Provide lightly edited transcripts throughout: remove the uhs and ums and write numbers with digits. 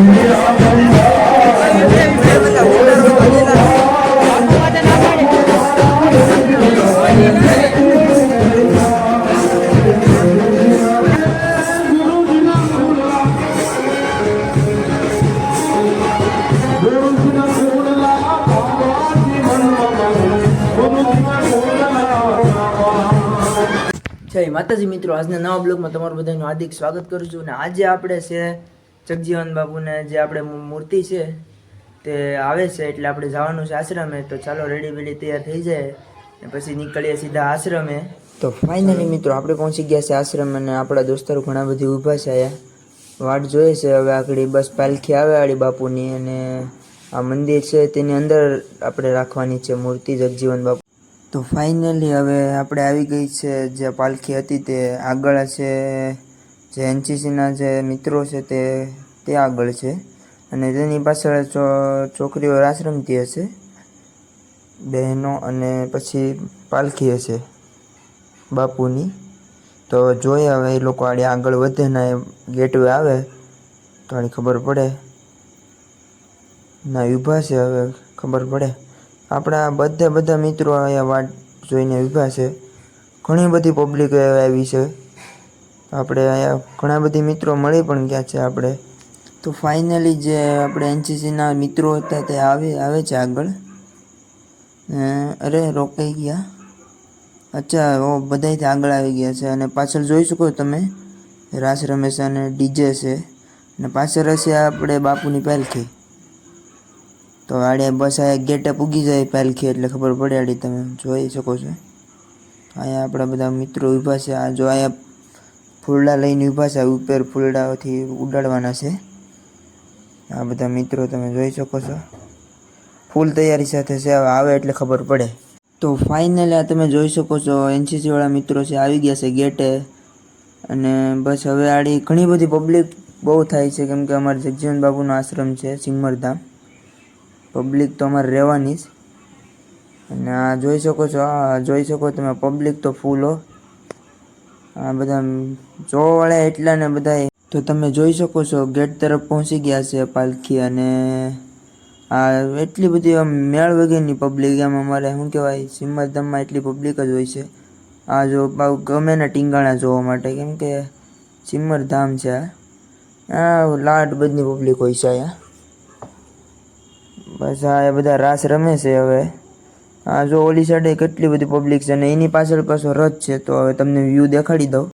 જય માતાજી મિત્રો, આજના નવા બ્લોગમાં તમારું બધાનું હાર્દિક સ્વાગત કરું છું. અને આજે આપણે છે જગજીવન બાપુને જે આપણે મૂર્તિ છે તે આવે છે, એટલે આપણે જવાનું છે આશ્રમે. તો ચાલો રેડી બેડી તૈયાર થઈ જાય ને પછી નીકળીએ સીધા આશ્રમે. તો ફાઇનલી મિત્રો આપણે પહોંચી ગયા છે આશ્રમ, અને આપણા દોસ્તારો ઘણા બધી ઊભા છે અહીંયા, વાટ જોઈએ છે. હવે આગળ બસ પાલખી આવે આડી બાપુની, અને આ મંદિર છે તેની અંદર આપણે રાખવાની છે મૂર્તિ જગજીવન બાપુ. તો ફાઇનલી હવે આપણે આવી ગઈ છે જે પાલખી હતી તે આગળ છે, જે એનસીસીના જે મિત્રો છે તે આગળ છે, અને તેની પાછળ છોકરીઓ રાસ રમતી હશે, બહેનો, અને પછી પાલખી હશે બાપુની. તો જોઈએ હવે એ લોકો આડી આગળ વધે ને ગેટવે આવે તો આની ખબર પડે. ના ઊભા છે, હવે ખબર પડે. આપણા બધા મિત્રો અહીંયા વાટ જોઈને ઊભા છે. ઘણી બધી પબ્લિક આવી છે. આપણે અહીંયા ઘણા બધી મિત્રો મળી પણ ગયા છે આપણે. તો ફાઇનલી જે આપણે એનસીસીના મિત્રો હતા તે આવે છે આગળ. અરે રોકાઈ ગયા. અચ્છા, ઓ બધાથી આગળ આવી ગયા છે. અને પાછળ જોઈ શકો તમે રાસ રમે છે અને ડીજે છે, અને પાછળ હશે આપણે બાપુની પાલખી. તો આડે બસ આ ગેટે પૂગી જાય પાલખી એટલે ખબર પડે. આડી તમે જોઈ શકો છો. અહીંયા આપણા બધા મિત્રો ઊભા છે. આ જો અહીંયા ફૂલડા લઈને ઊભા છે, ઉપર ફૂલડાઓથી ઉડાડવાના છે આ બધા મિત્રો, તમે જોઈ શકો છો. ફૂલ તૈયારી સાથે છે, આવે એટલે ખબર પડે. તો ફાઇનલી આ તમે જોઈ શકો છો એનસીસી વાળા મિત્રો છે આવી ગયા છે ગેટે. અને બસ હવે આડી ઘણી બધી પબ્લિક બહુ થાય છે, કેમ કે અમારે જગજીવન બાપુનો આશ્રમ છે સિમરધામ. પબ્લિક તો અમારે રહેવાની જ. અને આ જોઈ શકો છો, આ જોઈ શકો તમે પબ્લિક તો ફૂલ હો. આ બધા જોવાવાળા એટલા ને બધા. તો તમે જોઈ શકો છો ગેટ તરફ પહોંચી ગયા છે પાલખી, અને આ એટલી બધી આમ મેળ વગરની પબ્લિક. એમ અમારે શું કહેવાય સિમરધામમાં એટલી પબ્લિક જ હોય છે. આ જો ગમે ને ટીંગાણા જોવા માટે, કેમ કે સિમરધામ છે આ લાટ બધી પબ્લિક હોય છે અહીંયા. બસ આ બધા રાસ રમે છે. હવે આ જો ઓલી સાઈડે કેટલી બધી પબ્લિક છે, અને એની પાછળ પાછો રથ છે. તો હવે તમને વ્યૂ દેખાડી દઉં.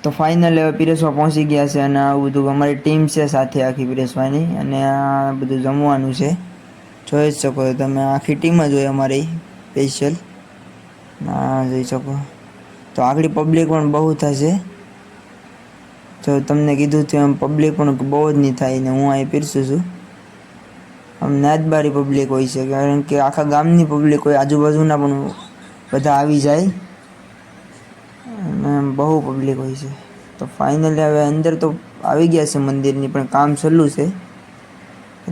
તો ફાઇનલ હવે પીરેસવા પહોંચી ગયા છે, અને આવું બધું અમારી ટીમ છે સાથે આખી પીરેસવાની, અને આ બધું જમવાનું છે. જોઈ જ શકો તમે, આખી ટીમ જ હોય અમારી સ્પેશિયલ. ના જોઈ શકો તો આગળ પબ્લિક પણ બહુ થશે. જો તમને કીધું છે એમ પબ્લિક પણ બહુ જ નહીં થાય ને હું અહીં પીરસું છું. આમ નાદબારી પબ્લિક હોય છે કારણ કે આખા ગામની પબ્લિક હોય, આજુબાજુના પણ બધા આવી જાય અને બહુ પબ્લિક હોય છે. તો ફાઇનલી હવે અંદર તો આવી ગયા છે મંદિરની, પણ કામ ચાલુ છે.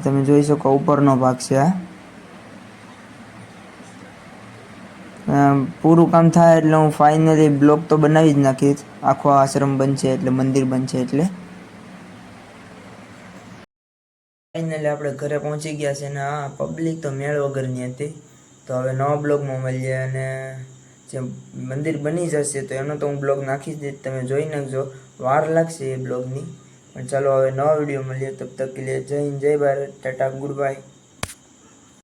તમે જોઈ શકો ઉપરનો ભાગ છે આ. પૂરું કામ થાય એટલે હું ફાઇનલી બ્લોગ તો બનાવી જ નાખીશ. આખો આશ્રમ બનશે એટલે, મંદિર બનશે એટલે. ફાઇનલી આપણે ઘરે પહોંચી ગયા છે ને આ પબ્લિક તો મેળ વગરની હતી. તો હવે નવા બ્લોગમાં મળીએ અને જે મંદિર બની જશે તો એનો તો હું બ્લોગ નાખી જ દઈશ, તમે જોઈ નાખજો. વાર લાગશે એ બ્લોગની, પણ ચાલો હવે નવા વિડીયો મળીએ. તબ તક કે લીએ જય હિન્દ, જય ભારત, ટાટા, ગુડ બાય.